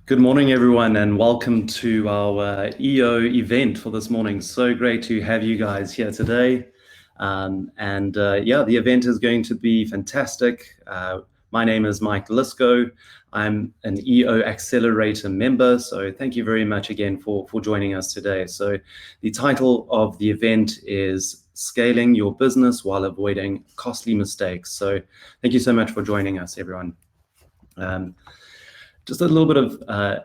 Good morning, everyone, and welcome to our EO event for this morning. So great to have you guys here today. The event is going to be fantastic. My name is Mike Lisco. I'm an EO Accelerator member, so thank you very much again for joining us today. So the title of the event is Scaling Your Business While Avoiding Costly Mistakes. So thank you so much for joining us, everyone. Just a little bit of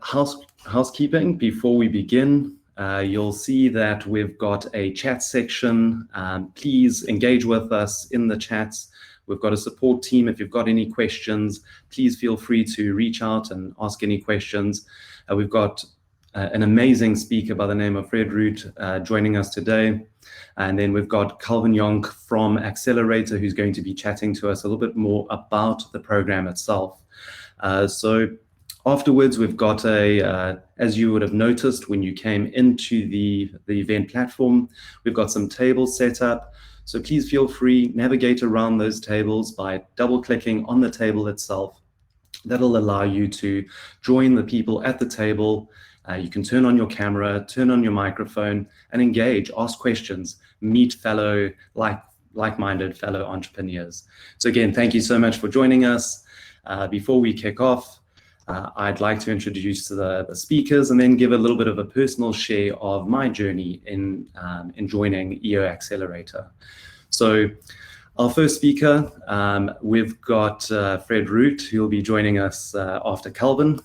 housekeeping before we begin. You'll see that we've got a chat section. Please engage with us in the chats. We've got a support team. If you've got any questions, please feel free to reach out and ask any questions. We've got an amazing speaker by the name of Fred Root joining us today. And then we've got Calvin Yonk from Accelerator, who's going to be chatting to us a little bit more about the program itself. Afterwards, we've got as you would have noticed when you came into the event platform, we've got some tables set up. So please feel free, navigate around those tables by double-clicking on the table itself. That'll allow you to join the people at the table. You can turn on your camera, turn on your microphone, and engage, ask questions, meet fellow like-minded fellow entrepreneurs. So again, thank you so much for joining us. Before we kick off, I'd like to introduce the speakers and then give a little bit of a personal share of my journey in joining EO Accelerator. So our first speaker, we've got Fred Root, who will be joining us after Calvin.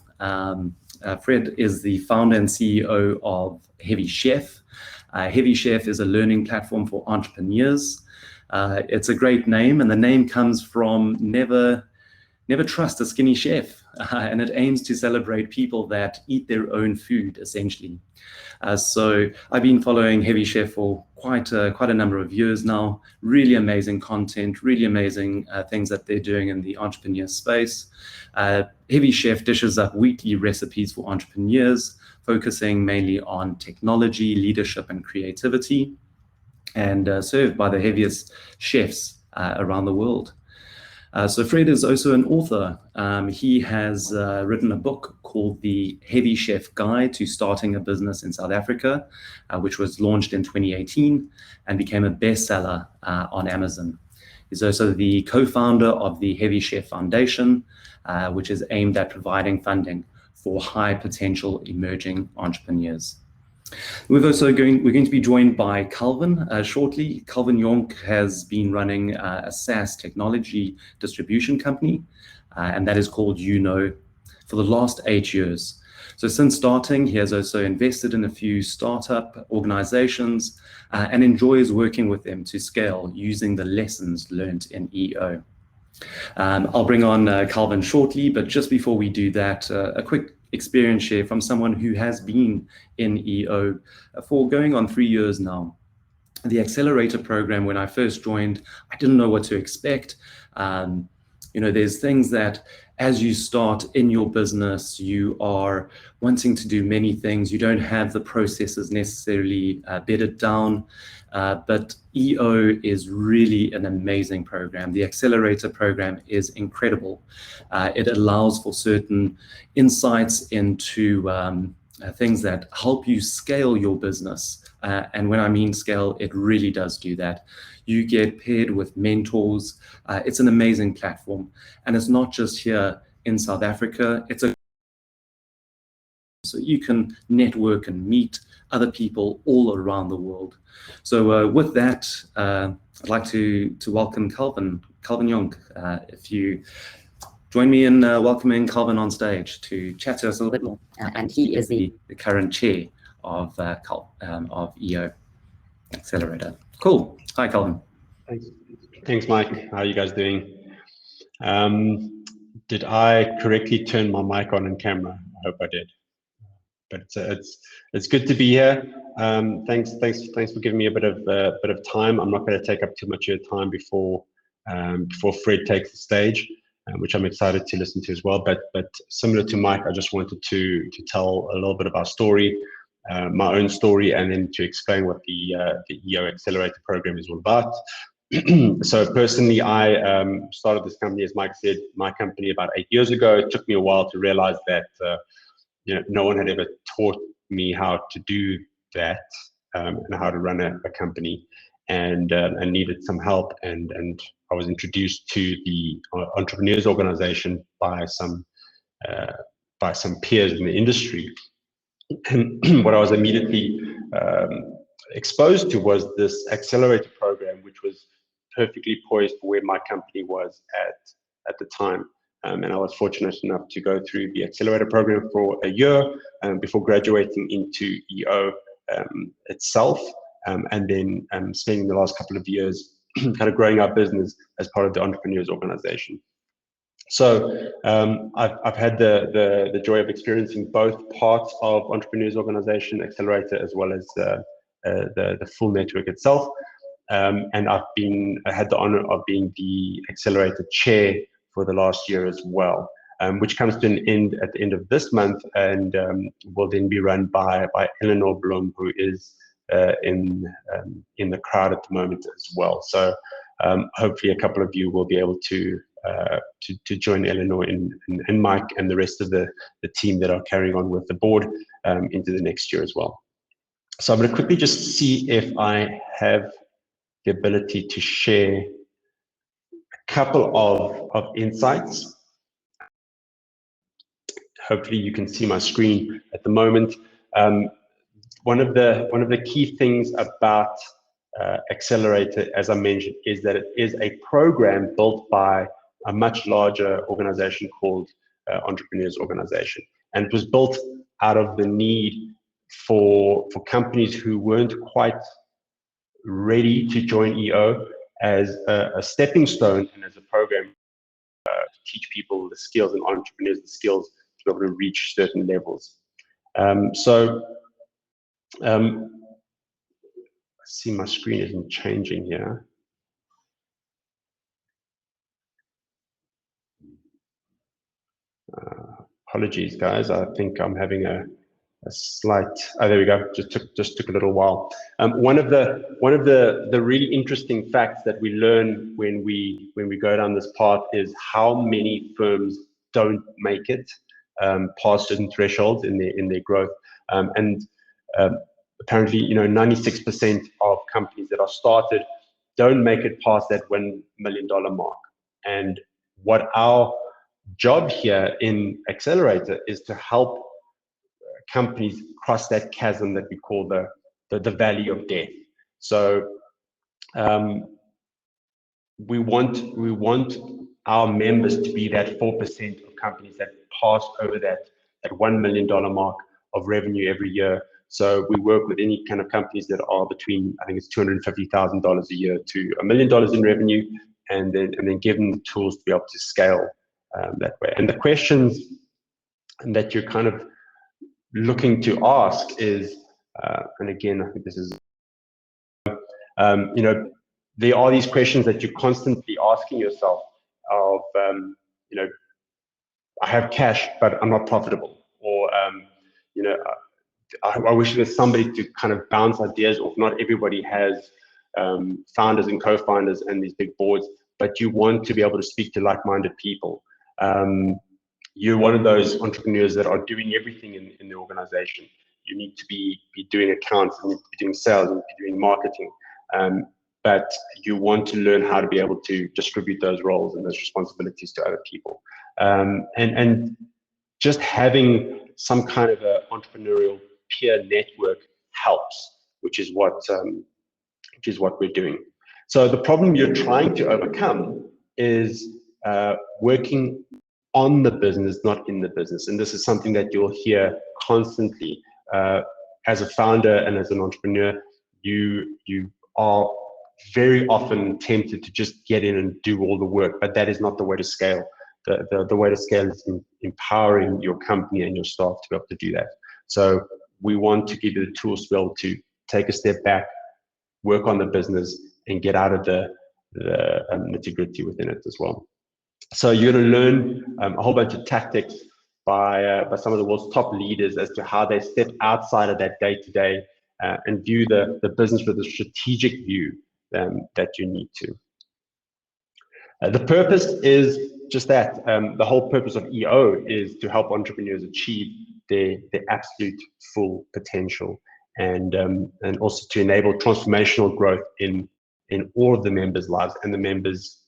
Fred is the founder and CEO of Heavy Chef. Heavy Chef is a learning platform for entrepreneurs. It's a great name, and the name comes from never trust a skinny chef, and it aims to celebrate people that eat their own food, essentially. So I've been following Heavy Chef for quite a number of years now. Really amazing content, really amazing things that they're doing in the entrepreneur space. Heavy Chef dishes up weekly recipes for entrepreneurs, focusing mainly on technology, leadership, and creativity, and served by the heaviest chefs around the world. So Fred is also an author. He has written a book called The Heavy Chef Guide to Starting a Business in South Africa, which was launched in 2018 and became a bestseller on Amazon. He's also the co-founder of the Heavy Chef Foundation, which is aimed at providing funding for high potential emerging entrepreneurs. We're going to be joined by Calvin shortly. Calvin Yonk has been running a SaaS technology distribution company, and that is called for the last 8 years. So since starting, he has also invested in a few startup organizations and enjoys working with them to scale using the lessons learned in EO. I'll bring on Calvin shortly, but just before we do that, a quick experience share from someone who has been in EO for going on 3 years now. The Accelerator program, when I first joined, I didn't know what to expect. There's things that as you start in your business, you are wanting to do many things. You don't have the processes necessarily bedded down. But EO is really an amazing program. The Accelerator program is incredible. It allows for certain insights into things that help you scale your business. And when I mean scale, it really does do that. You get paired with mentors. It's an amazing platform. And it's not just here in South Africa. So you can network and meet other people all around the world. So with that, I'd like to welcome Calvin Yonk. If you join me in welcoming Calvin on stage to chat to us a little bit more. And he is the current chair of EO Accelerator. Cool. Hi, Calvin. Thanks, Mike. How are you guys doing? Did I correctly turn my mic on and camera? I hope I did. But it's good to be here. Thanks for giving me a bit of time. I'm not going to take up too much of your time before Fred takes the stage, which I'm excited to listen to as well. But similar to Mike, I just wanted to tell a little bit of our story, my own story, and then to explain what the EO Accelerator program is all about. So personally, I started this company, as Mike said, my company about 8 years ago. It took me a while to realize that no one had ever taught me how to do that, and how to run a company, and needed some help. And I was introduced to the entrepreneurs organization by some peers in the industry. And what I was immediately exposed to was this accelerator program, which was perfectly poised for where my company was at the time. And I was fortunate enough to go through the accelerator program for a year before graduating into EO itself, and then spending the last couple of years kind of growing our business as part of the entrepreneurs organization. So I've had the joy of experiencing both parts of entrepreneurs organization, Accelerator, as well as the full network itself. And I had the honor of being the Accelerator chair for the last year as well, which comes to an end at the end of this month, and will then be run by Eleanor Bloom, who is in the crowd at the moment as well. So hopefully a couple of you will be able to join Eleanor and Mike and the rest of the team that are carrying on with the board into the next year as well. So I'm going to quickly just see if I have the ability to share a couple of insights. Hopefully you can see my screen at the moment. One of the key things about Accelerator, as I mentioned, is that it is a program built by a much larger organization called Entrepreneurs Organization. And it was built out of the need for companies who weren't quite ready to join EO as a stepping stone and as a program to teach people the skills, and entrepreneurs the skills to be able to reach certain levels. I see my screen isn't changing here. Apologies, guys. I think I'm having a slight. Oh, there we go. Just took a little while. One of the really interesting facts that we learn when we go down this path is how many firms don't make it past certain thresholds in their growth. Apparently, 96% of companies that are started don't make it past that $1 million mark. And what our job here in Accelerator is to help companies cross that chasm that we call the valley of death. So we want our members to be that 4% of companies that pass over that $1 million mark of revenue every year. So we work with any kind of companies that are between, I think it's $250,000 a year to $1 million in revenue, and then give them the tools to be able to scale that way. And the questions that you're kind of looking to ask is, and again, I think this is, there are these questions that you're constantly asking yourself of, I have cash, but I'm not profitable, or, I wish there was somebody to kind of bounce ideas off. Not everybody has founders and co-founders and these big boards, but you want to be able to speak to like-minded people. You're one of those entrepreneurs that are doing everything in the organization. You need to be doing accounts, you need to be doing sales, you need to be doing marketing. But you want to learn how to be able to distribute those roles and those responsibilities to other people. And just having some kind of an entrepreneurial peer network helps, which is what we're doing. So the problem you're trying to overcome is working on the business, not in the business. And this is something that you'll hear constantly. As a founder and as an entrepreneur, you are very often tempted to just get in and do all the work, but that is not the way to scale. The way to scale is empowering your company and your staff to be able to do that. So we want to give you the tools to be able to take a step back, work on the business, and get out of the nitty-gritty within it as well. So you're going to learn a whole bunch of tactics by some of the world's top leaders as to how they step outside of that day-to-day and view the business with a strategic view that you need to. The purpose is just that. The whole purpose of EO is to help entrepreneurs achieve their absolute full potential, and also to enable transformational growth in all of the members' lives and the members'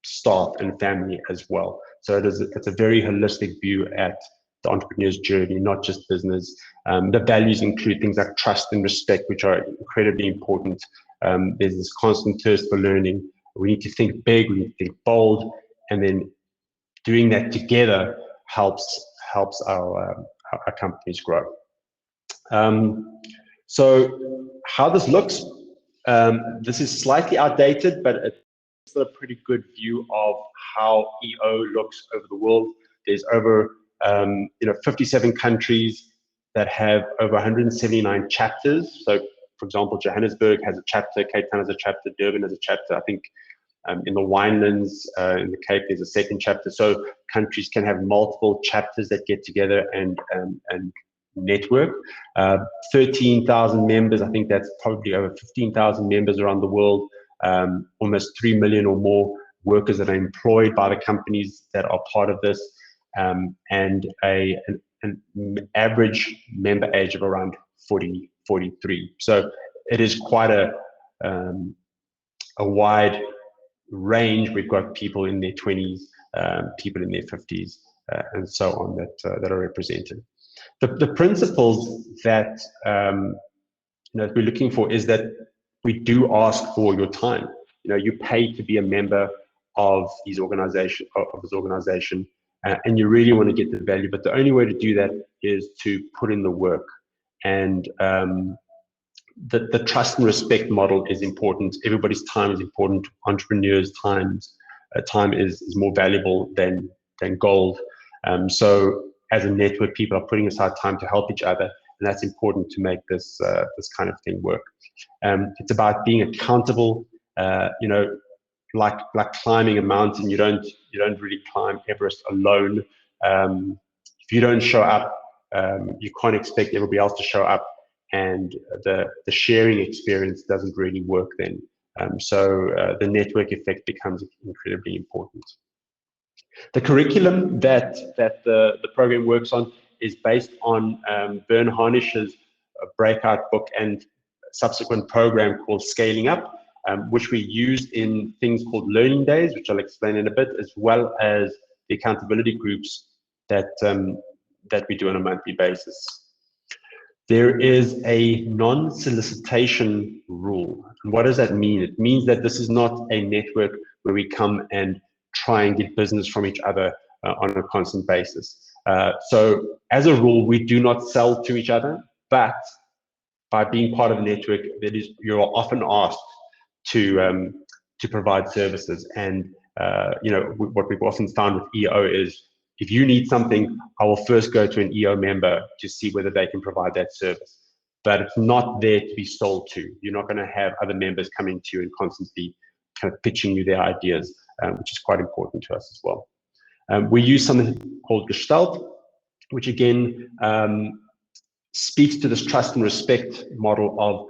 staff and family as well. So it's a very holistic view at the entrepreneur's journey, not just business. The values include things like trust and respect, which are incredibly important. There's this constant thirst for learning. We need to think big, we need to think bold, and then doing that together helps our companies grow. So how this looks, this is slightly outdated, but it's still a pretty good view of how EO looks over the world. There's over 57 countries that have over 179 chapters. So, for example, Johannesburg has a chapter, Cape Town has a chapter, Durban has a chapter. I think in the Winelands, in the Cape, there's a second chapter. So countries can have multiple chapters that get together and network. 13,000 members. I think that's probably over 15,000 members around the world. Almost 3 million or more workers that are employed by the companies that are part of this, and an average member age of around 43. So it is quite a wide range. We've got people in their 20s, people in their 50s, and so on that are represented. The principles that we're looking for is that we do ask for your time. You pay to be a member of this organization, and you really want to get the value. But the only way to do that is to put in the work. And the trust and respect model is important. Everybody's time is important. Entrepreneurs' time is more valuable than gold. So as a network, people are putting aside time to help each other, and that's important to make this kind of thing work. It's about being accountable. Like climbing a mountain, you don't really climb Everest alone. If you don't show up, you can't expect everybody else to show up, and the sharing experience doesn't really work then. So the network effect becomes incredibly important. The curriculum that the program works on is based on Vern Harnish's breakout book and subsequent program called Scaling Up, which we used in things called learning days, which I'll explain in a bit, as well as the accountability groups that we do on a monthly basis. There is a non-solicitation rule. And what does that mean? It means that this is not a network where we come and try and get business from each other on a constant basis. So as a rule, we do not sell to each other, but by being part of a network, you're often asked to provide services. And what we've often found with EO is, if you need something, I will first go to an EO member to see whether they can provide that service. But it's not there to be sold to. You're not going to have other members coming to you and constantly kind of pitching you their ideas, which is quite important to us as well. We use something called Gestalt, which again speaks to this trust and respect model of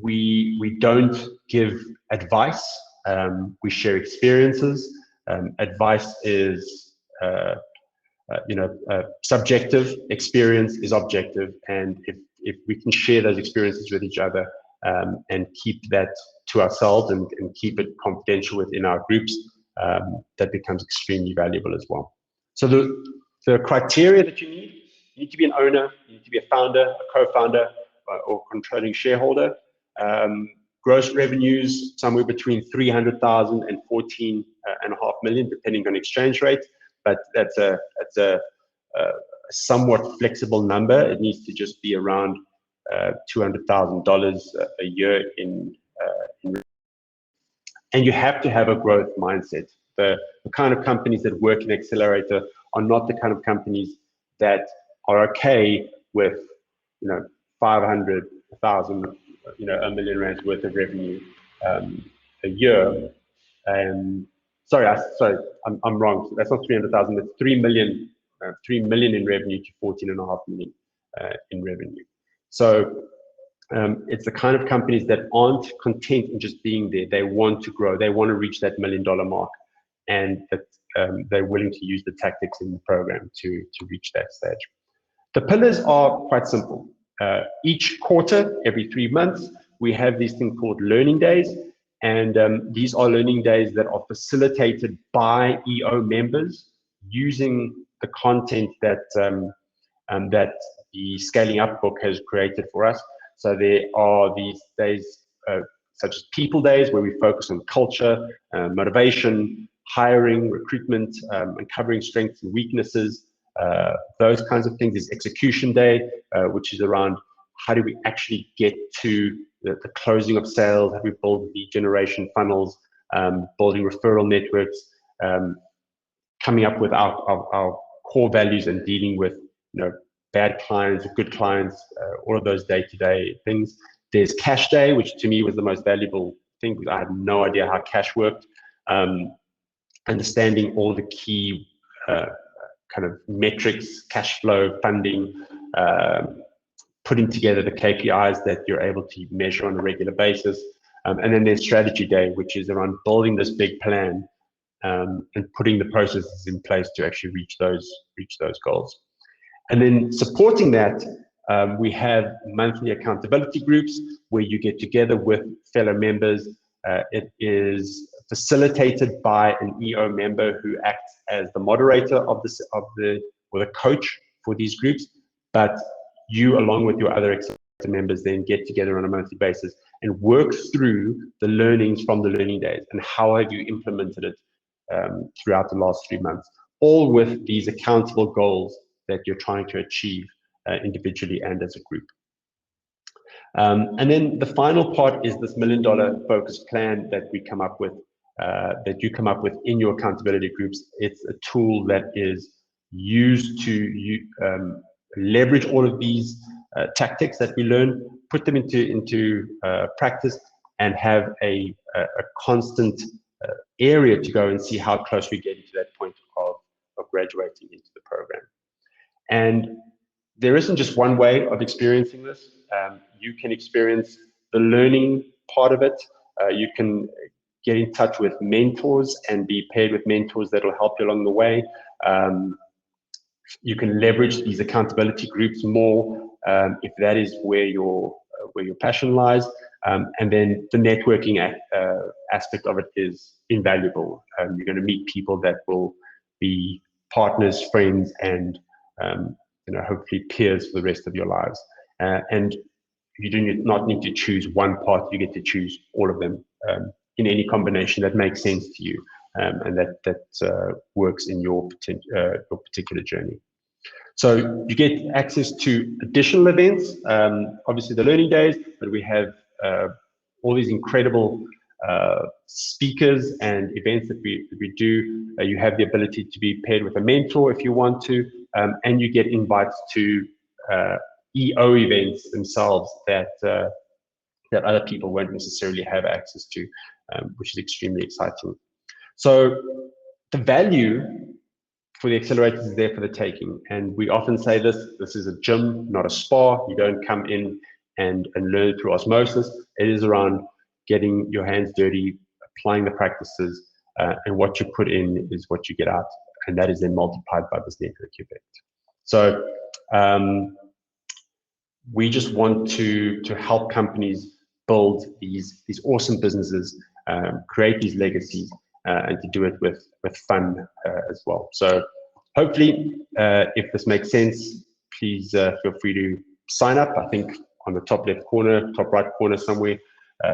we don't give advice, we share experiences. Advice is subjective, experience is objective, and if we can share those experiences with each other and keep that to ourselves and keep it confidential within our groups, that becomes extremely valuable as well. So the criteria that you need to be an owner, you need to be a founder, a co-founder, or controlling shareholder. Gross revenues somewhere between 300,000 and 14.5 million, depending on exchange rate. But that's a somewhat flexible number. It needs to just be around $200,000 a year in and you have to have a growth mindset. The kind of companies that work in Accelerator are not the kind of companies that are okay with 500,000, $1 million rands worth of revenue a year. Sorry, I'm wrong. That's not 300,000. That's 3 million. 3 million in revenue to 14.5 million in revenue. So It's the kind of companies that aren't content in just being there. They want to grow. They want to reach that $1 million mark, and that they're willing to use the tactics in the program to reach that stage. The pillars are quite simple. Each quarter, every 3 months, we have these things called learning days. And these are learning days that are facilitated by EO members using the content that that the Scaling Up book has created for us. So there are these days, such as people days, where we focus on culture, motivation, hiring, recruitment, uncovering strengths and weaknesses, those kinds of things. There's execution day, which is around how do we actually get to the closing of sales, how do we build lead generation funnels, building referral networks, coming up with our core values and dealing with bad clients, good clients, all of those day-to-day things. There's cash day, which to me was the most valuable thing because I had no idea how cash worked. Understanding all the key kind of metrics, cash flow, funding, putting together the KPIs that you're able to measure on a regular basis. And then there's strategy day, which is around building this big plan and putting the processes in place to actually reach those goals. And then supporting that, we have monthly accountability groups where you get together with fellow members. It is facilitated by an EO member who acts as the moderator or the coach for these groups. But you, along with your other Accelerator members, then get together on a monthly basis and work through the learnings from the learning days and how have you implemented it throughout the last 3 months, all with these accountable goals that you're trying to achieve individually and as a group. And then the final part is this $1 million focus plan that we come up with, that you come up with in your accountability groups. It's a tool that is used to leverage all of these tactics that we learn, put them into practice, and have a constant area to go and see how close we get to that point of graduating into the program. And there isn't just one way of experiencing this. You can experience the learning part of it. You can get in touch with mentors and be paired with mentors that will help you along the way. You can leverage these accountability groups more if that is where your passion lies. And then the networking aspect of it is invaluable. You're going to meet people that will be partners, friends, and hopefully peers for the rest of your lives. And you do not need to choose one path. You get to choose all of them in any combination that makes sense to you, and that works in your particular journey. So you get access to additional events, obviously the learning days, but we have all these incredible speakers and events that we do. You have the ability to be paired with a mentor if you want to, and you get invites to EO events themselves that other people won't necessarily have access to, which is extremely exciting. So the value for the accelerators is there for the taking. And we often say this is a gym, not a spa. You don't come in and learn through osmosis. It is around getting your hands dirty, applying the practices, and what you put in is what you get out. And that is then multiplied by this network effect. So we just want to help companies build these awesome businesses, create these legacies, and to do it with fun as well. So hopefully, if this makes sense, please feel free to sign up. I think on the top left corner, top right corner somewhere,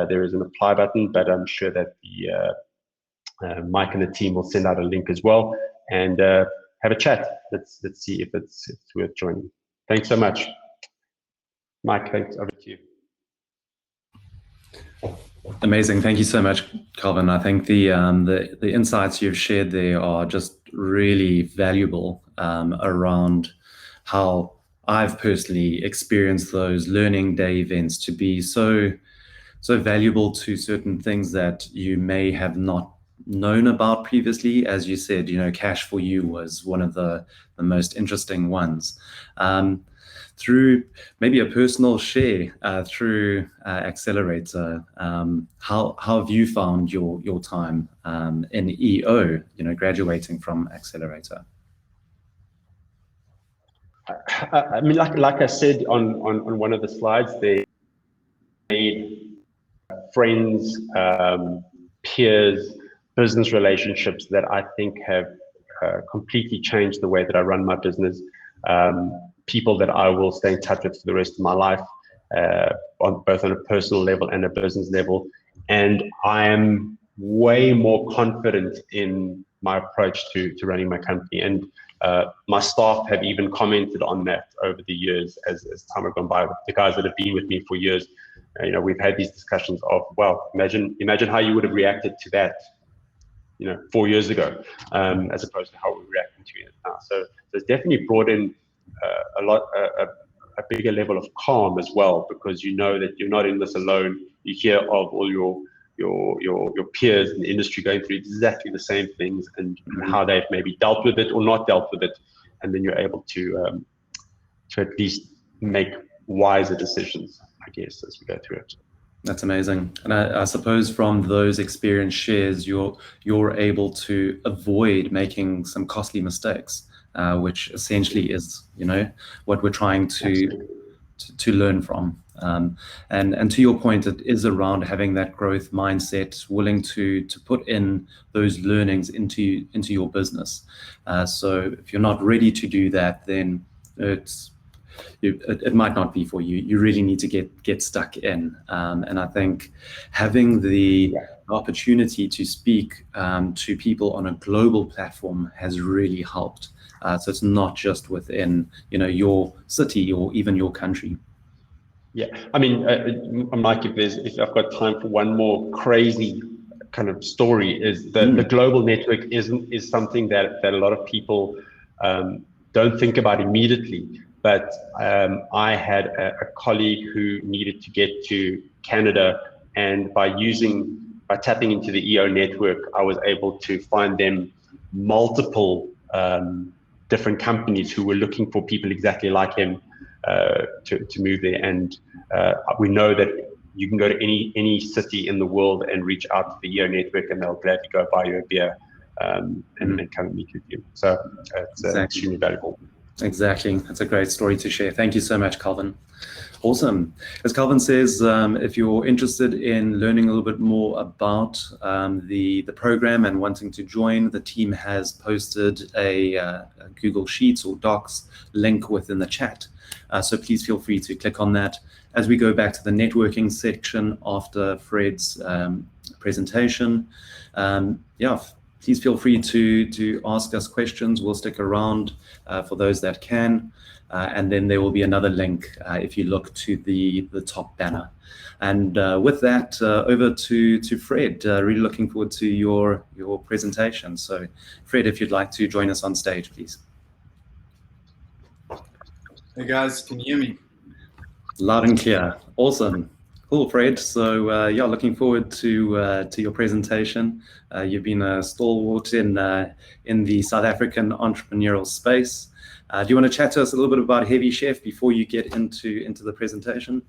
there is an apply button, but I'm sure that Mike and the team will send out a link as well and have a chat. Let's see if it's worth joining. Thanks so much. Mike, thanks. Over to you. Amazing. Thank you so much, Calvin. I think the insights you've shared there are just really valuable around how I've personally experienced those learning day events to be so valuable to certain things that you may have not known about previously? As you said, cash for you was one of the most interesting ones. Through maybe a personal share through Accelerator, how have you found your time in EO, graduating from Accelerator? I mean, like I said on one of the slides, they made friends, peers, business relationships that I think have completely changed the way that I run my business. People that I will stay in touch with for the rest of my life, both on a personal level and a business level. And I am way more confident in my approach to running my company. And my staff have even commented on that over the years as time has gone by. The guys that have been with me for years, we've had these discussions of, well, imagine how you would have reacted to that, 4 years ago, as opposed to how we're reacting to it now. So it's definitely brought in a bigger level of calm as well, because you know that you're not in this alone. You hear of all your peers in the industry going through exactly the same things, and how they've maybe dealt with it or not dealt with it, and then you're able to at least make wiser decisions, I guess, as we go through it. That's amazing. And I suppose from those experience shares, you're able to avoid making some costly mistakes, which essentially is, what we're trying to learn from. And to your point, it is around having that growth mindset, willing to put in those learnings into your business. So if you're not ready to do that, then it might not be for you. You really need to get stuck in. And I think having the opportunity to speak to people on a global platform has really helped. So it's not just within, your city or even your country. Yeah, I mean, Mike, if I've got time for one more crazy kind of story, is that the global network is something that a lot of people don't think about immediately. But I had a colleague who needed to get to Canada, and by tapping into the EO network, I was able to find them multiple different companies who were looking for people exactly like him to move there. And we know that you can go to any city in the world and reach out to the EO network, and they'll gladly go buy you a beer and come and meet with you. So it's extremely valuable. Exactly. That's a great story to share. Thank you so much, Calvin. Awesome. As Calvin says, if you're interested in learning a little bit more about the program and wanting to join, the team has posted a Google Sheets or Docs link within the chat. So please feel free to click on that. As we go back to the networking section after Fred's presentation, please feel free to ask us questions. We'll stick around for those that can. And then there will be another link if you look to the top banner. And with that, over to Fred. Really looking forward to your presentation. So Fred, if you'd like to join us on stage, please. Hey guys, can you hear me? Loud and clear. Awesome. Cool, Fred. So looking forward to your presentation. You've been a stalwart in the South African entrepreneurial space. Do you want to chat to us a little bit about Heavy Chef before you get into the presentation?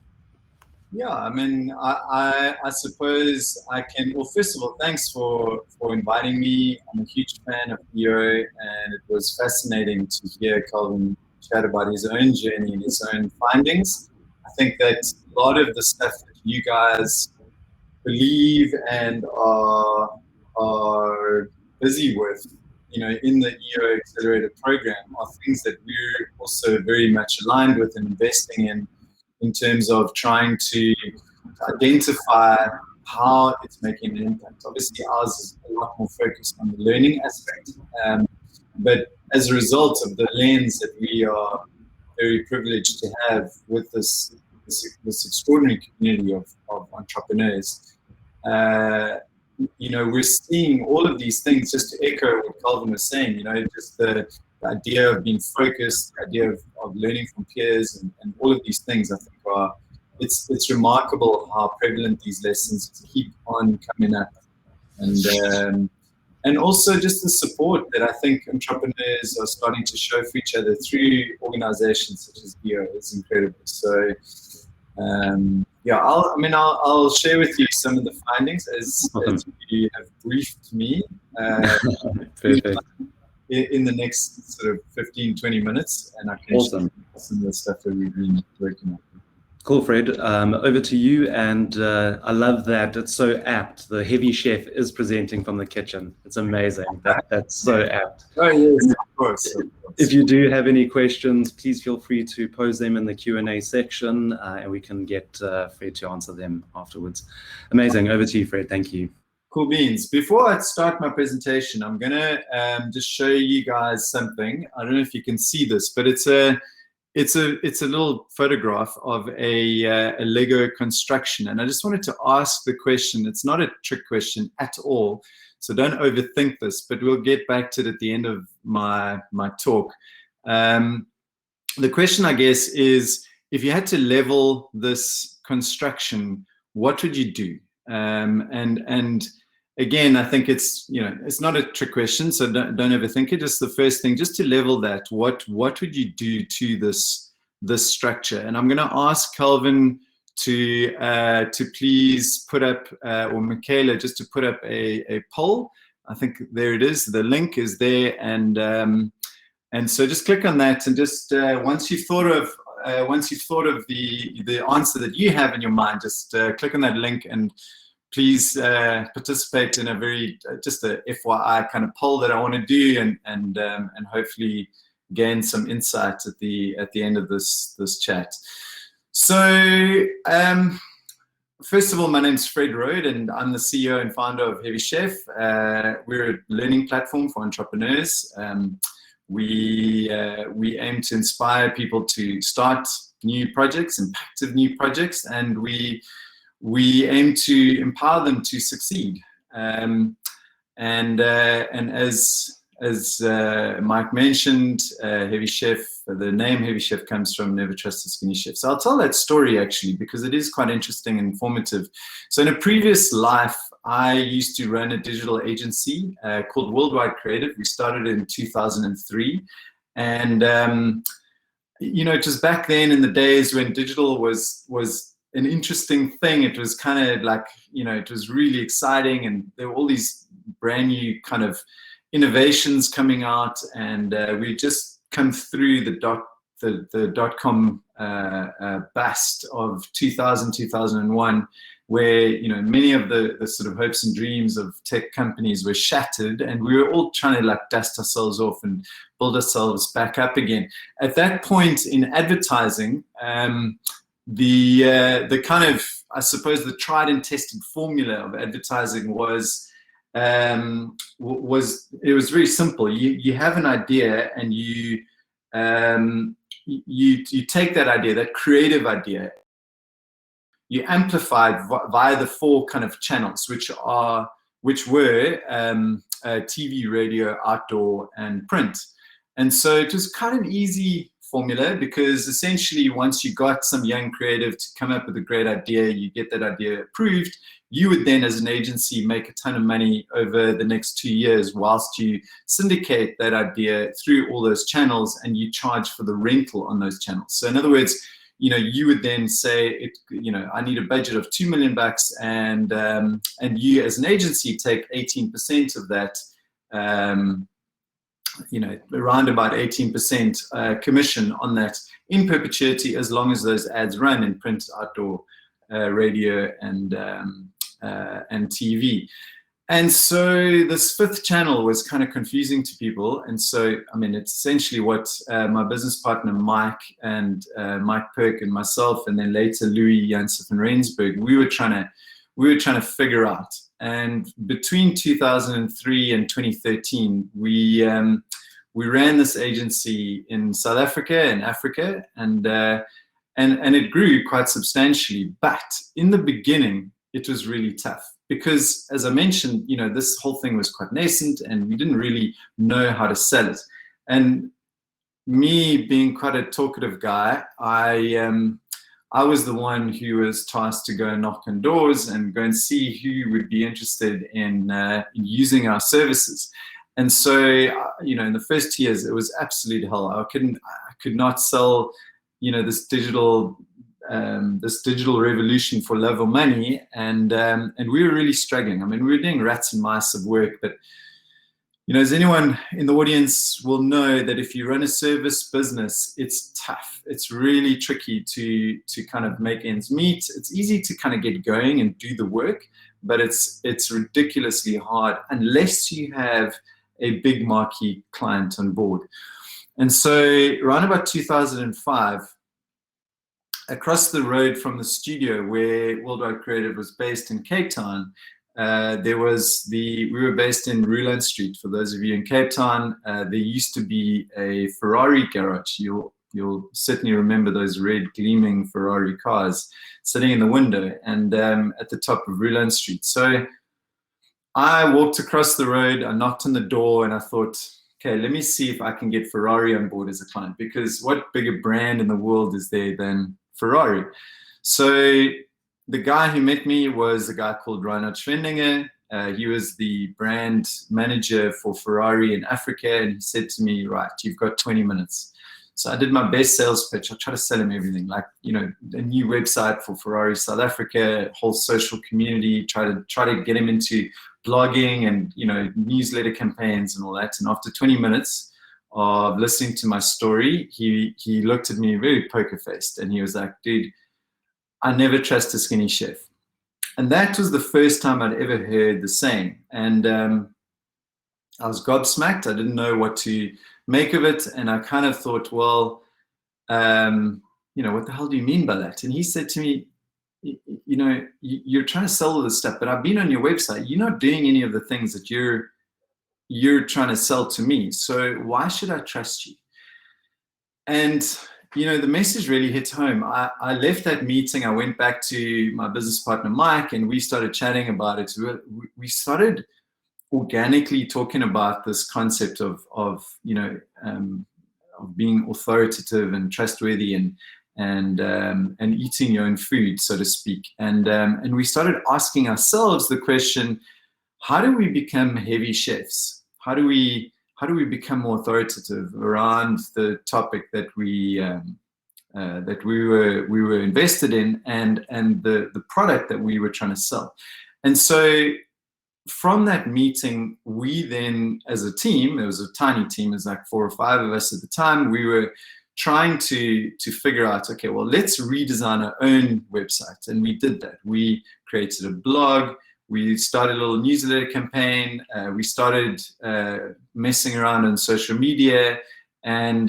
Yeah, I mean, I suppose I can. Well, first of all, thanks for inviting me. I'm a huge fan of EO, and it was fascinating to hear Calvin chat about his own journey and his own findings. I think that a lot of the stuff that you guys believe and are busy with, in the EO Accelerator program, are things that we're also very much aligned with and investing in terms of trying to identify how it's making an impact. Obviously, ours is a lot more focused on the learning aspect, but as a result of the lens that we are very privileged to have with this extraordinary community of entrepreneurs, we're seeing all of these things. Just to echo what Calvin was saying, just the idea of being focused, the idea of learning from peers, and all of these things, I think it's remarkable how prevalent these lessons keep on coming up. And and also just the support that I think entrepreneurs are starting to show for each other through organizations such as EO is incredible. So yeah, I'll share with you some of the findings as you have briefed me Perfect. in the next sort of 15-20 minutes, and I can share some of the stuff that we've been working on. Cool, Fred. Over to you. And I love that. It's so apt. The heavy chef is presenting from the kitchen. It's amazing. That's so apt. Oh, yes, of course. If you do have any questions, please feel free to pose them in the Q&A section, and we can get Fred to answer them afterwards. Amazing. Over to you, Fred. Thank you. Cool beans. Before I start my presentation, I'm going to just show you guys something. I don't know if you can see this, but it's a little photograph of a Lego construction, and I just wanted to ask the question. It's not a trick question at all, so don't overthink this, but we'll get back to it at the end of my talk. The question, I guess, is if you had to level this construction, what would you do? And again, I think it's not a trick question, so don't overthink it. Just the first thing, just to level that, what would you do to this structure? And I'm going to ask Calvin to please put up, or Michaela, just to put up a poll. I think there it is. The link is there, and so just click on that, and just once you've thought of the answer that you have in your mind, just click on that link and please participate in a very just a FYI kind of poll that I want to do, and hopefully gain some insight at the end of this chat. So first of all, my name's Fred Road, and I'm the CEO and founder of Heavy Chef. We're a learning platform for entrepreneurs. We aim to inspire people to start new projects, impactful new projects, and we aim to empower them to succeed. And as Mike mentioned, Heavy Chef, the name Heavy Chef comes from Never Trust a Skinny Chef. So I'll tell that story actually, because it is quite interesting and informative. So in a previous life, I used to run a digital agency called Worldwide Creative. We started in 2003. And, it was back then in the days when digital was an interesting thing. It was kind of like, it was really exciting, and there were all these brand new kind of innovations coming out, and we just come through the dot-com bust of 2000, 2001, where many of the sort of hopes and dreams of tech companies were shattered, and we were all trying to like dust ourselves off and build ourselves back up again. At that point in advertising, the kind of, I suppose, the tried and tested formula of advertising was it was very simple. You have an idea, and you take that idea, that creative idea, you amplify it via the four kind of channels, which were TV, radio, outdoor, and print. And so it was kind of easy formula, because essentially once you got some young creative to come up with a great idea, you get that idea approved, you would then as an agency make a ton of money over the next 2 years whilst you syndicate that idea through all those channels, and you charge for the rental on those channels. So in other words, you would then say, I need a budget of $2 million, and you as an agency take 18% of that, around about 18% commission on that in perpetuity, as long as those ads run in print, outdoor, radio, and TV. And so this fifth channel was kind of confusing to people. And so, it's essentially what my business partner, Mike Perk, and myself, and then later Louis, Jansef, and Rensburg, we were trying to figure out. And between 2003 and 2013, we ran this agency in South Africa and Africa, and it grew quite substantially. But in the beginning, it was really tough, because, as I mentioned, this whole thing was quite nascent, and we didn't really know how to sell it. And me being quite a talkative guy, I I was the one who was tasked to go and knock on doors and go and see who would be interested in using our services. And so, you know, in the first years, it was absolute hell. I could not sell, you know, this digital revolution for love or money, and we were really struggling. I mean, we were doing rats and mice of work, but you know, as anyone in the audience will know, that if you run a service business, it's tough. It's really tricky to kind of make ends meet. It's easy to kind of get going and do the work, but it's ridiculously hard unless you have a big marquee client on board. And so around about 2005, across the road from the studio where Worldwide Creative was based in Cape Town, we were based in Ruland Street. For those of you in Cape Town, there used to be a Ferrari garage. You'll certainly remember those red gleaming Ferrari cars sitting in the window and at the top of Ruland Street. So I walked across the road, I knocked on the door, and I thought, okay, let me see if I can get Ferrari on board as a client, because what bigger brand in the world is there than Ferrari? So the guy who met me was a guy called Reinhard Schwendinger. He was the brand manager for Ferrari in Africa, and he said to me, right, you've got 20 minutes. So I did my best sales pitch. I tried to sell him everything, like, you know, a new website for Ferrari South Africa, whole social community, try to get him into blogging and, you know, newsletter campaigns and all that. And after 20 minutes of listening to my story, he looked at me very poker-faced, and he was like, dude, I never trust a skinny chef. And that was the first time I'd ever heard the saying. And I was gobsmacked. I didn't know what to make of it. And I kind of thought, well, you know, what the hell do you mean by that? And he said to me, you know, you're trying to sell all this stuff, but I've been on your website. You're not doing any of the things that you're trying to sell to me. So why should I trust you? And you know, the message really hit home. I left that meeting. I went back to my business partner, Mike, and we started chatting about it. We started organically talking about this concept of you know, of being authoritative and trustworthy and eating your own food, so to speak. And we started asking ourselves the question, how do we become heavy chefs? How do we become more authoritative around the topic that we were invested in, and the product that we were trying to sell? And so from that meeting, we then, as a team, it was a tiny team, it was like 4 or 5 of us at the time, we were trying to figure out, okay, well, let's redesign our own website. And we did that. We created a blog. We started a little newsletter campaign. We started messing around on social media. And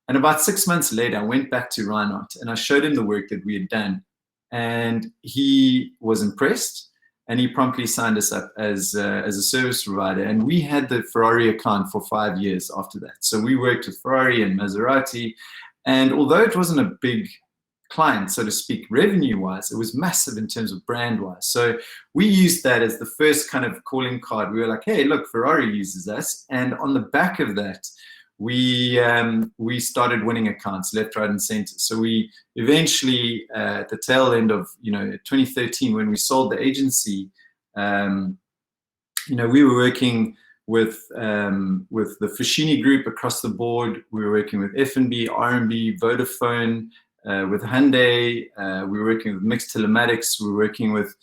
about 6 months later, I went back to Reinhard and I showed him the work that we had done. And he was impressed. And he promptly signed us up as a service provider. And we had the Ferrari account for 5 years after that. So we worked with Ferrari and Maserati. And although it wasn't a big client, so to speak, revenue-wise, it was massive in terms of brand-wise. So we used that as the first kind of calling card. We were like, hey, look, Ferrari uses us. And on the back of that, we started winning accounts left, right, and center. So we eventually, at the tail end of 2013, when we sold the agency, we were working with the Fashini Group across the board. We were working with F&B, R&B, Vodafone, with Hyundai. We were working with Mixed Telematics. We were working with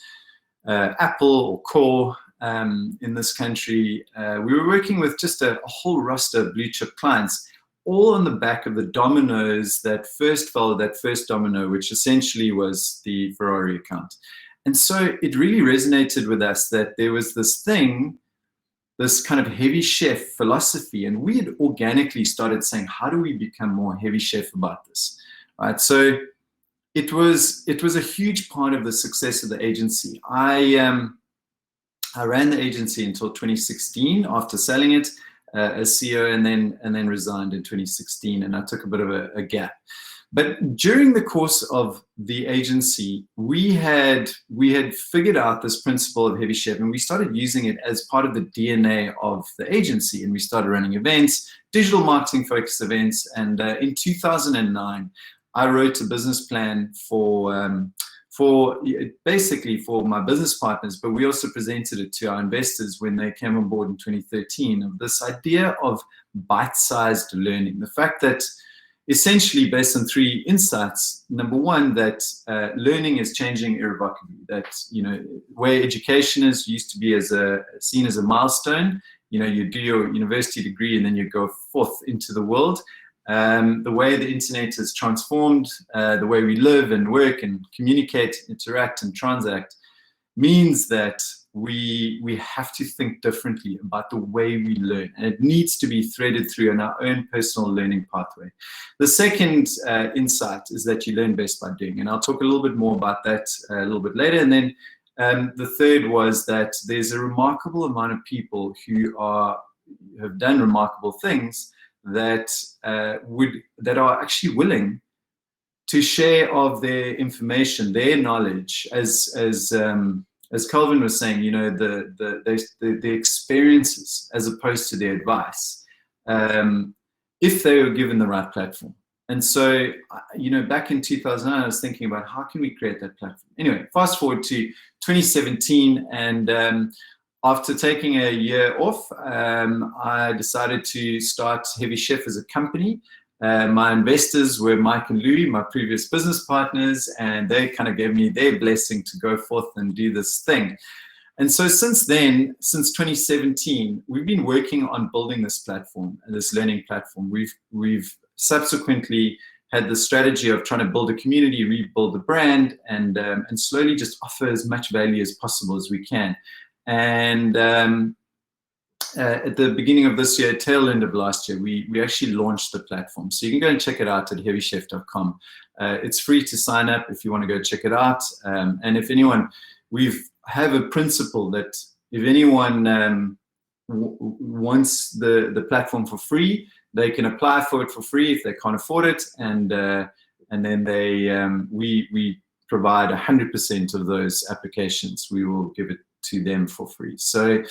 Apple or Core. In this country, we were working with just a whole roster of blue chip clients, all on the back of the dominoes that first followed that first domino, which essentially was the Ferrari account. And so it really resonated with us that there was this thing, this kind of heavy chef philosophy, and we had organically started saying, how do we become more heavy chef about this? Right? So it was a huge part of the success of the agency. I ran the agency until 2016 after selling it as CEO, and then resigned in 2016, and I took a bit of a gap. But during the course of the agency, we had figured out this principle of heavy chef, and we started using it as part of the DNA of the agency, and we started running events, digital marketing focused events, and in 2009, I wrote a business plan for basically for my business partners, but we also presented it to our investors when they came on board in 2013, of this idea of bite-sized learning. The fact that essentially based on 3 insights. Number one, that learning is changing irrevocably. That, you know, where education is used to be seen as a milestone. You know, you do your university degree and then you go forth into the world. The way the internet has transformed the way we live and work and communicate, interact and transact means that we have to think differently about the way we learn, and it needs to be threaded through in our own personal learning pathway. The second insight is that you learn best by doing, and I'll talk a little bit more about that a little bit later. And then the third was that there's a remarkable amount of people who have done remarkable things that are actually willing to share of their information, their knowledge, as Calvin was saying, you know, the experiences as opposed to their advice, if they were given the right platform. And so, you know, back in 2009, I was thinking about how can we create that platform. Anyway, fast forward to 2017, and after taking a year off, I decided to start Heavy Chef as a company. My investors were Mike and Louis, my previous business partners, and they kind of gave me their blessing to go forth and do this thing. And so since then, since 2017, we've been working on building this platform, this learning platform. We've subsequently had the strategy of trying to build a community, rebuild the brand, and slowly just offer as much value as possible as we can. And at the beginning of this year, tail end of last year, we actually launched the platform. So you can go and check it out at heavychef.com. It's free to sign up if you want to go check it out. And if anyone, we have a principle that if anyone wants the platform for free, they can apply for it for free if they can't afford it. And then we provide 100% of those applications. We will give it to them for free. So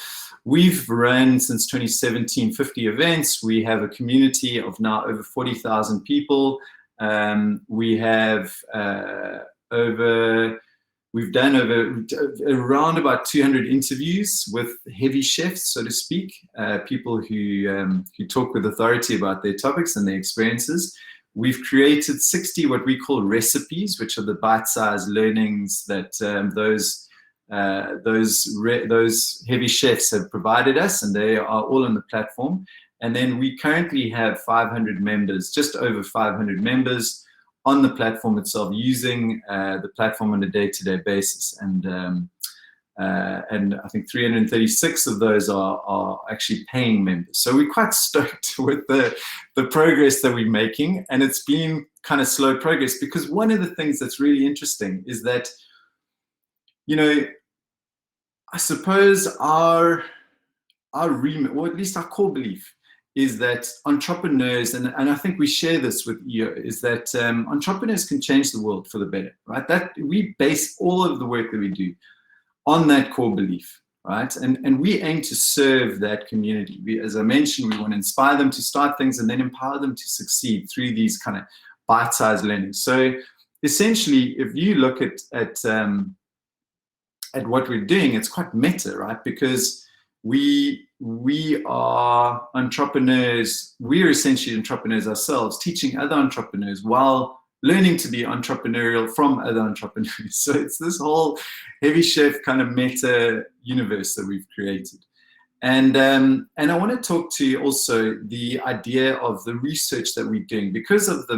we've run since 2017 50 events. We have a community of now over 40,000 people. We have we've done around about 200 interviews with heavy chefs, so to speak, people who talk with authority about their topics and their experiences. We've created 60 what we call recipes, which are the bite-sized learnings that those heavy chefs have provided us, and they are all on the platform. And then we currently have 500 members, just over 500 members on the platform itself, using the platform on a day-to-day basis. And I think 336 of those are actually paying members. So we're quite stoked with the progress that we're making, and it's been kind of slow progress, because one of the things that's really interesting is that, you know, I suppose our remit, or at least our core belief, is that entrepreneurs, and I think we share this with you, is that entrepreneurs can change the world for the better, right? That we base all of the work that we do on that core belief, right? And we aim to serve that community. As I mentioned, we want to inspire them to start things and then empower them to succeed through these kind of bite-sized learning. So essentially, if you look at what we're doing, it's quite meta, right? Because we are entrepreneurs. We're essentially entrepreneurs ourselves, teaching other entrepreneurs while learning to be entrepreneurial from other entrepreneurs. So it's this whole Heavy Chef kind of meta universe that we've created. And I want to talk to you also the idea of the research that we're doing, because of the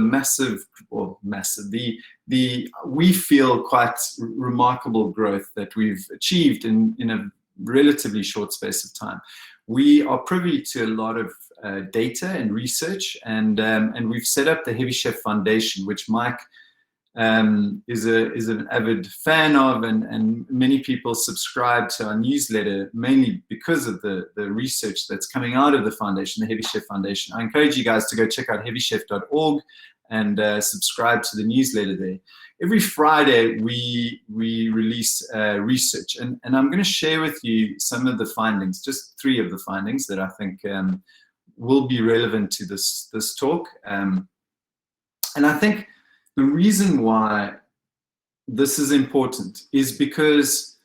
we feel quite remarkable growth that we've achieved in a relatively short space of time. We are privy to a lot of data and research, and we've set up the Heavy Chef Foundation, which Mike is an avid fan of, and many people subscribe to our newsletter mainly because of the research that's coming out of the foundation, the Heavy Chef Foundation. I encourage you guys to go check out heavychef.org and subscribe to the newsletter there. Every Friday we release research, and I'm going to share with you some of the findings, just 3 of the findings that I think will be relevant to this talk. And I think the reason why this is important is because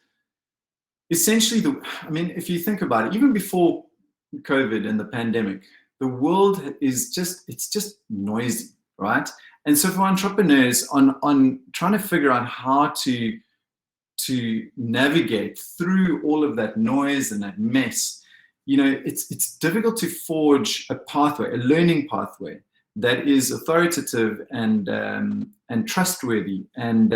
essentially, I mean, if you think about it, even before COVID and the pandemic, the world is it's just noisy, right? And so for entrepreneurs on trying to figure out how to navigate through all of that noise and that mess, you know, it's difficult to forge a pathway, a learning pathway that is authoritative and trustworthy and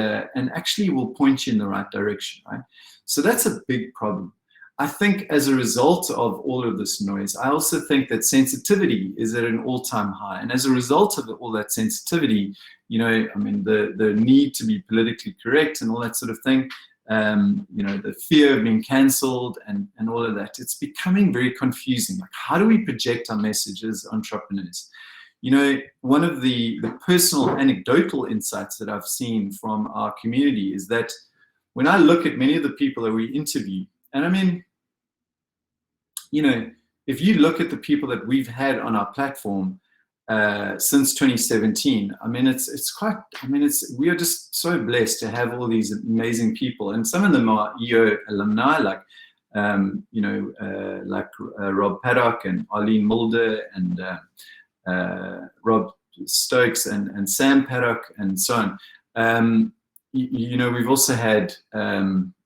actually will point you in the right direction, right? So that's a big problem. I think as a result of all of this noise, I also think that sensitivity is at an all-time high. And as a result of all that sensitivity, you know, I mean, the need to be politically correct and all that sort of thing, you know, the fear of being cancelled and all of that, it's becoming very confusing. Like, how do we project our message as entrepreneurs? You know, one of the personal anecdotal insights that I've seen from our community is that when I look at many of the people that we interview, and I mean, you know, if you look at the people that we've had on our platform since 2017, I mean, it's quite, I mean, we are just so blessed to have all these amazing people. And some of them are EO alumni, like, you know, like Rob Paddock and Arlene Mulder and Rob Stokes and Sam Paddock and so on. You know, we've also had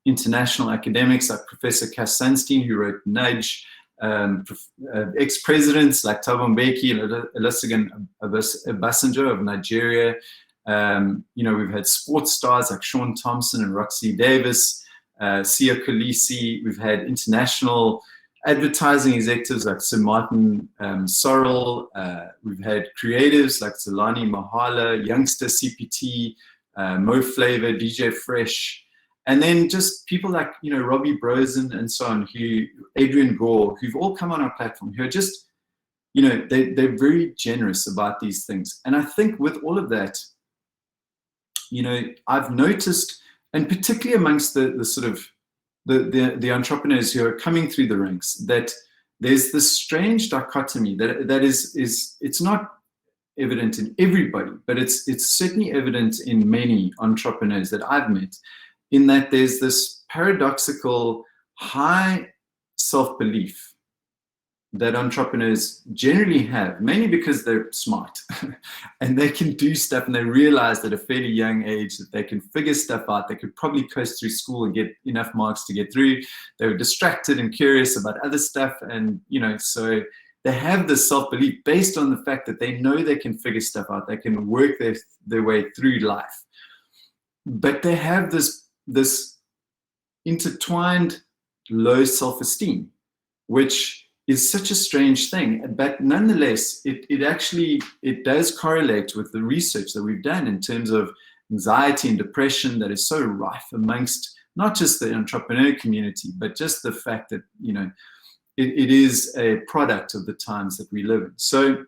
international academics like Professor Cass Sunstein, who wrote Nudge, ex-presidents like Thabo Mbeki and Olusegun Obasanjo of Nigeria. You know, we've had sports stars like Sean Thompson and Roxy Davis, Sia Khaleesi. We've had international advertising executives like Sir Martin Sorrell. We've had creatives like Zolani Mahala, Youngster CPT, Mo Flavor, DJ Fresh, and then just people like, you know, Robbie Brosen and so on, Adrian Gore, who've all come on our platform, who are just, you know, they're very generous about these things. And I think with all of that, you know, I've noticed, and particularly amongst the sort of the entrepreneurs who are coming through the ranks, that there's this strange dichotomy that is it's not evident in everybody, but it's certainly evident in many entrepreneurs that I've met, in that there's this paradoxical high self-belief that entrepreneurs generally have, mainly because they're smart and they can do stuff, and they realize at a fairly young age that they can figure stuff out. They could probably coast through school and get enough marks to get through. They were distracted and curious about other stuff, and, you know, so they have this self-belief based on the fact that they know they can figure stuff out. They can work their way through life. But they have this intertwined low self-esteem, which is such a strange thing. But nonetheless, it does correlate with the research that we've done in terms of anxiety and depression that is so rife amongst not just the entrepreneur community, but just the fact that, you know, it is a product of the times that we live in. So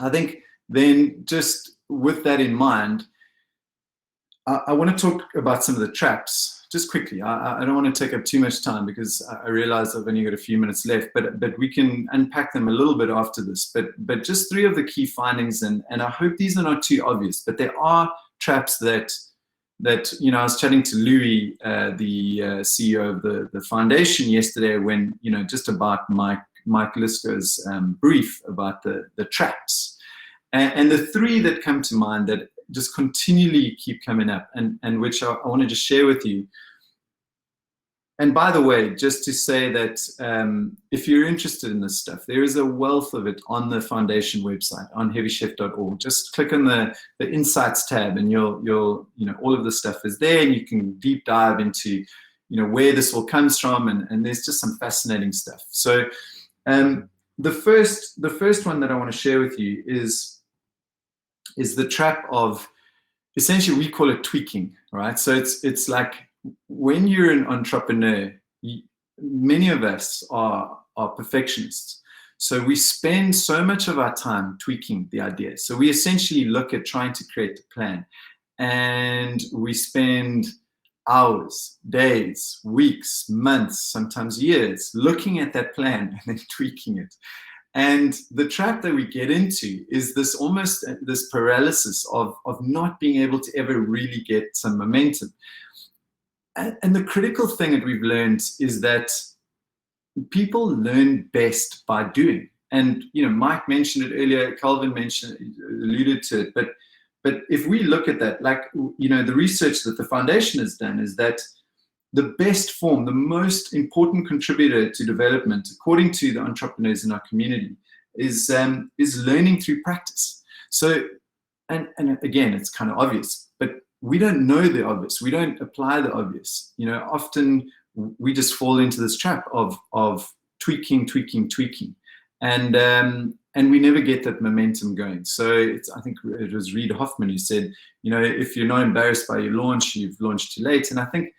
I think then, just with that in mind, I want to talk about some of the traps just quickly. I don't want to take up too much time because I realize I've only got a few minutes left, but we can unpack them a little bit after this. But just three of the key findings, and I hope these are not too obvious, but there are traps that you know, I was chatting to Louis, the CEO of the foundation yesterday, when, you know, just about Mike Lisko's brief about the traps, and the three that come to mind that just continually keep coming up, and which I want to just share with you. And by the way, just to say that if you're interested in this stuff, there is a wealth of it on the foundation website, on heavychef.org. Just click on the insights tab, and you'll you know, all of the stuff is there, and you can deep dive into, you know, where this all comes from, and there's just some fascinating stuff. So the first one that I want to share with you is the trap of, essentially we call it tweaking, right? So it's like, when you're an entrepreneur, many of us are perfectionists. So we spend so much of our time tweaking the idea. So we essentially look at trying to create a plan, and we spend hours, days, weeks, months, sometimes years looking at that plan and then tweaking it. And the trap that we get into is this almost this paralysis of not being able to ever really get some momentum. And the critical thing that we've learned is that people learn best by doing. And Mike mentioned it earlier, Calvin alluded to it, but if we look at that, like the research that the foundation has done is that the best form, the most important contributor to development, according to the entrepreneurs in our community, is learning through practice. So, and again, it's kind of obvious, but we don't know the obvious. We don't apply the obvious. Often we just fall into this trap of tweaking, and we never get that momentum going. So I think it was Reid Hoffman who said, if you're not embarrassed by your launch, you've launched too late. And I think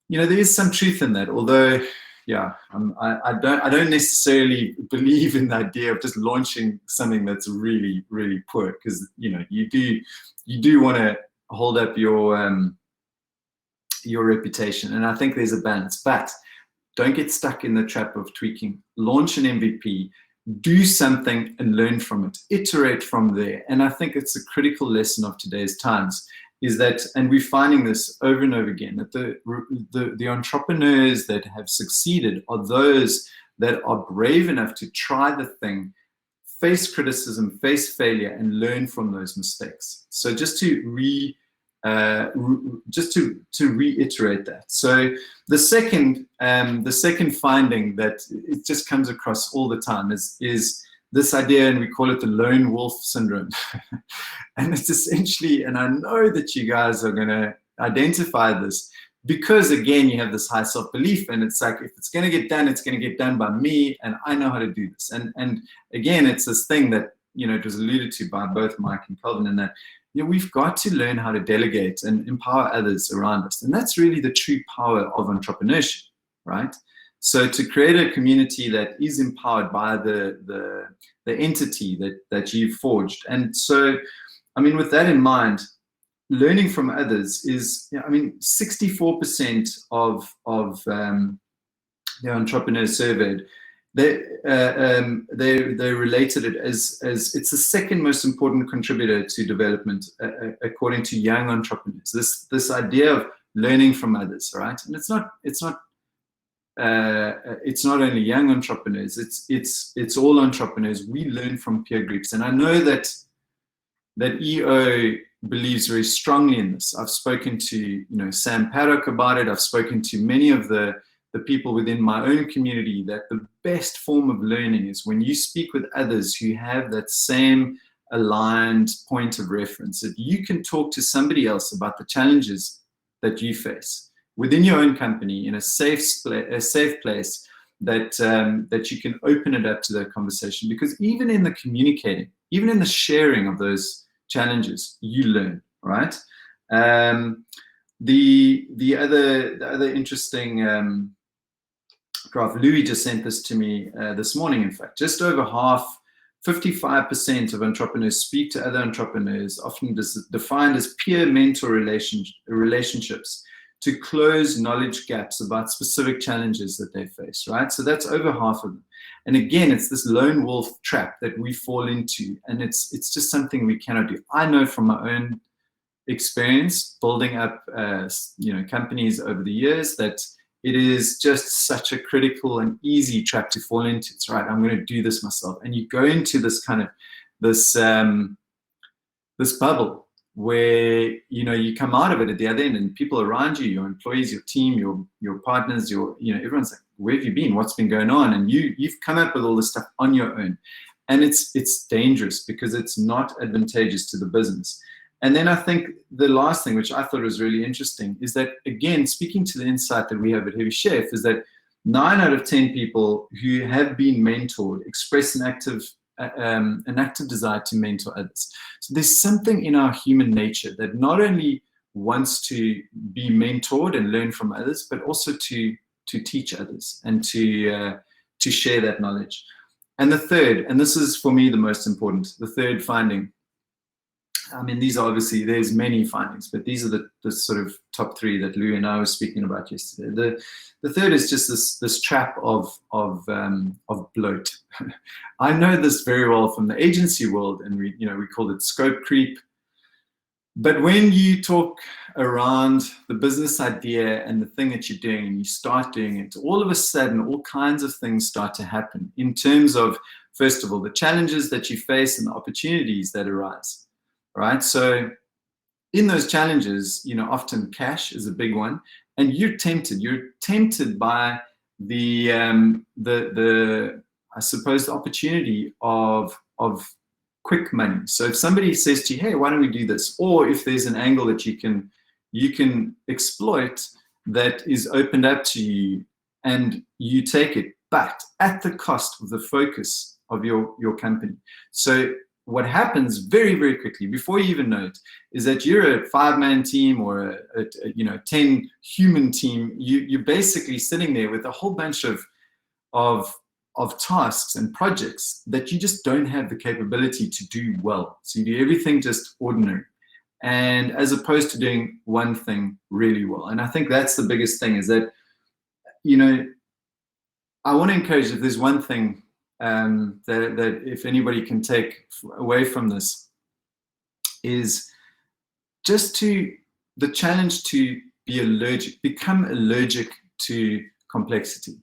there is some truth in that, although, yeah, I don't necessarily believe in the idea of just launching something that's really, really poor, because you do want to hold up your reputation, and I think there's a balance. But don't get stuck in the trap of tweaking. Launch an MVP, do something and learn from it, iterate from there. And I think it's a critical lesson of today's times, is that, and we're finding this over and over again, that the entrepreneurs that have succeeded are those that are brave enough to try the thing, face criticism, face failure, and learn from those mistakes. So just to reiterate that. So the second finding that it just comes across all the time is this idea, and we call it the lone wolf syndrome. And it's essentially, and I know that you guys are going to identify this, because again, you have this high self-belief, and it's like, if it's going to get done, it's going to get done by me, and I know how to do this. And again, it's this thing that, it was alluded to by both Mike and Calvin, in that, we've got to learn how to delegate and empower others around us. And that's really the true power of entrepreneurship, right? So to create a community that is empowered by the entity that you've forged. And so, with that in mind, learning from others is, 64% of the entrepreneurs surveyed, they related it as it's the second most important contributor to development, according to young entrepreneurs. This idea of learning from others, right? And it's not only young entrepreneurs, it's all entrepreneurs. We learn from peer groups. And I know that EO believes very strongly in this. I've spoken to Sam Paddock about it. I've spoken to many of the people within my own community, that the best form of learning is when you speak with others who have that same aligned point of reference, that you can talk to somebody else about the challenges that you face within your own company, in a safe place, that you can open it up to that conversation. Because even in the communicating, even in the sharing of those challenges, you learn, right? The other interesting graph, Louis just sent this to me this morning, in fact. Just over half, 55% of entrepreneurs speak to other entrepreneurs, often defined as peer-mentor relationships, to close knowledge gaps about specific challenges that they face, right? So that's over half of them. And again, it's this lone wolf trap that we fall into, and it's just something we cannot do. I know from my own experience building up companies over the years that it is just such a critical and easy trap to fall into. It's right, I'm going to do this myself. And you go into this kind of this bubble where you come out of it at the other end, and people around you, your employees, your team, your partners, everyone's like, where have you been? What's been going on? And you've come up with all this stuff on your own, and it's dangerous because it's not advantageous to the business. And then I think the last thing, which I thought was really interesting, is that, again, speaking to the insight that we have at Heavy Chef, is that 9 out of 10 people who have been mentored express an active desire to mentor others. So there's something in our human nature that not only wants to be mentored and learn from others, but also to teach others and to share that knowledge. And the third, and this is for me the most important, the third finding, I mean, these are obviously, there's many findings, but these are the sort of top three that Lou and I were speaking about yesterday. The third is just this trap of bloat. I know this very well from the agency world, and we call it scope creep. But when you talk around the business idea and the thing that you're doing, and you start doing it, all of a sudden, all kinds of things start to happen in terms of, first of all, the challenges that you face and the opportunities that arise, right? So in those challenges, often cash is a big one, and you're tempted by the I suppose the opportunity of quick money. So if somebody says to you, hey, why don't we do this? Or if there's an angle that you can exploit that is opened up to you, and you take it, but at the cost of the focus of your company. So what happens very, very quickly, before you even know it, is that you're a 5-man team or a 10 human team. You're basically sitting there with a whole bunch of tasks and projects that you just don't have the capability to do well. So you do everything just ordinary, and as opposed to doing one thing really well. And I think that's the biggest thing, is that, I want to encourage, if there's one thing that if anybody can take away from this, is just the challenge to become allergic to complexity.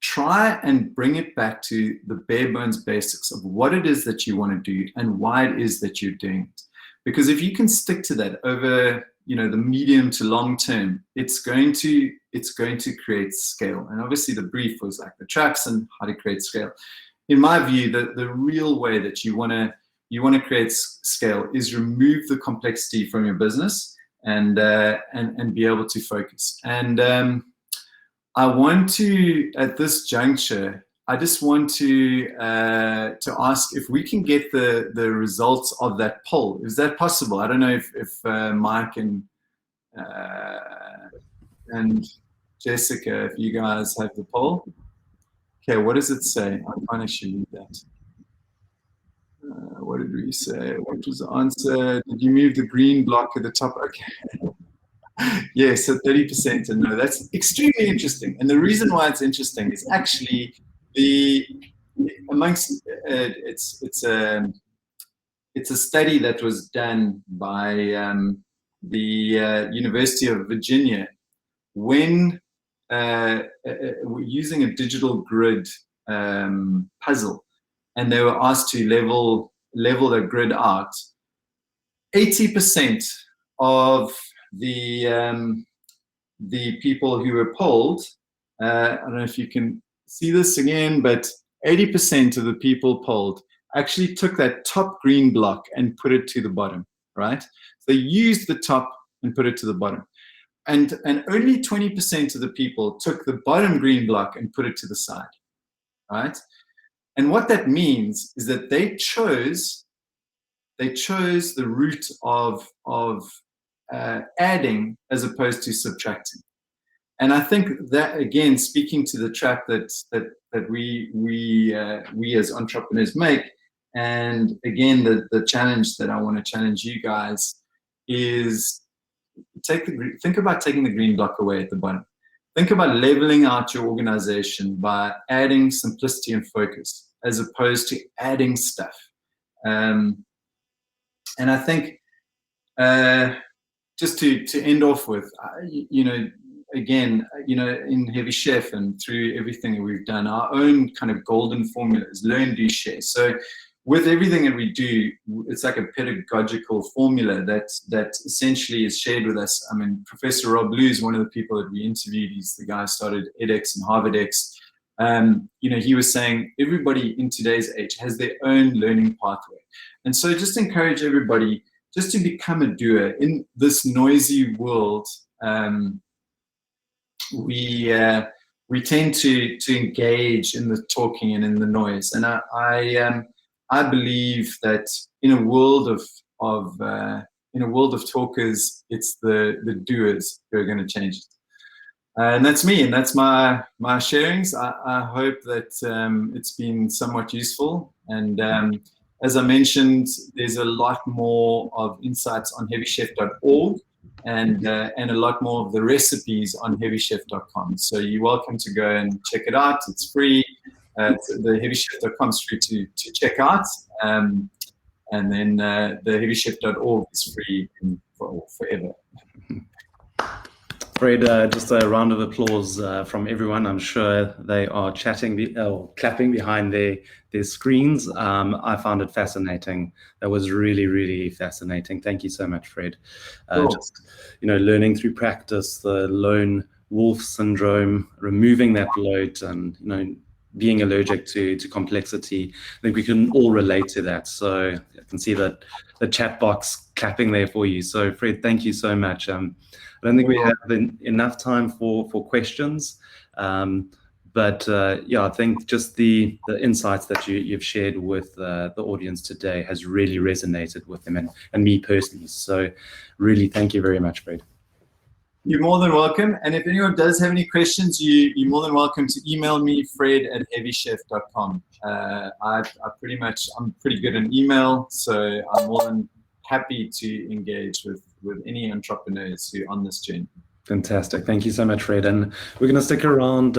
Try and bring it back to the bare bones basics of what it is that you want to do and why it is that you're doing it. Because if you can stick to that over, the medium to long term, it's going to create scale. And obviously the brief was like the trucks and how to create scale. In my view, the real way that you want to create scale is remove the complexity from your business and be able to focus. And I want to, at this juncture, I just want to ask if we can get the results of that poll. Is that possible? I don't know if Mike and Jessica, if you guys have the poll. Okay, what does it say? I can't actually read that. What did we say? What was the answer? Did you move the green block at the top? Okay. Yes, so 30% and no. That's extremely interesting. And the reason why it's interesting is actually it's a study that was done by the University of Virginia when using a digital grid puzzle, and they were asked to level the grid out. 80% of the people who were polled, I don't know if you can see this again, but 80% of the people polled actually took that top green block and put it to the bottom, right? So they used the top and put it to the bottom. And only 20% of the people took the bottom green block and put it to the side, right? And what that means is that they chose the route of adding as opposed to subtracting. And I think that, again, speaking to the trap that we as entrepreneurs make, and again the challenge that I want to challenge you guys is think about taking the green block away at the bottom. Think about leveling out your organization by adding simplicity and focus as opposed to adding stuff. And I think just to end off with, again, in Heavy Chef and through everything that we've done, our own kind of golden formula is learn, do, share. So with everything that we do, it's like a pedagogical formula that essentially is shared with us. I mean, Professor Rob Liu is one of the people that we interviewed. He's the guy who started edX and HarvardX. He was saying everybody in today's age has their own learning pathway. And so just encourage everybody just to become a doer in this noisy world. We tend to engage in the talking and in the noise, and I believe that in a world of talkers, it's the doers who are going to change it. And that's me, and that's my sharings. I hope that it's been somewhat useful, and as I mentioned, there's a lot more of insights on heavychef.org and a lot more of the recipes on heavychef.com. So you're welcome to go and check it out. It's free. The heavychef.com is free to check out. And then the heavychef.org is free forever. Fred, just a round of applause from everyone. I'm sure they are clapping behind their screens. I found it fascinating. That was really, really fascinating. Thank you so much, Fred. Cool. Just, learning through practice, the lone wolf syndrome, removing that bloat, and being allergic to complexity. I think we can all relate to that. So I can see that the chat box clapping there for you. So Fred, thank you so much. I don't think we have enough time for questions, but I think just the insights that you've shared with the audience today has really resonated with them and me personally. So really, thank you very much, Fred. You're more than welcome. And if anyone does have any questions, you're more than welcome to email me, fred@heavychef.com. I'm pretty good in email, so I'm more than happy to engage with any entrepreneurs who are on this journey. Fantastic. Thank you so much, Fred. And we're going to stick around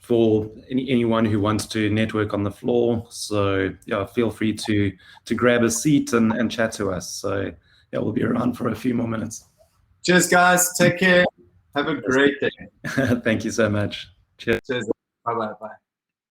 for anyone who wants to network on the floor. So feel free to grab a seat and chat to us. So we'll be around for a few more minutes. Cheers, guys. Take care. Have a great day. Thank you so much. Cheers. Cheers. Bye-bye. Bye.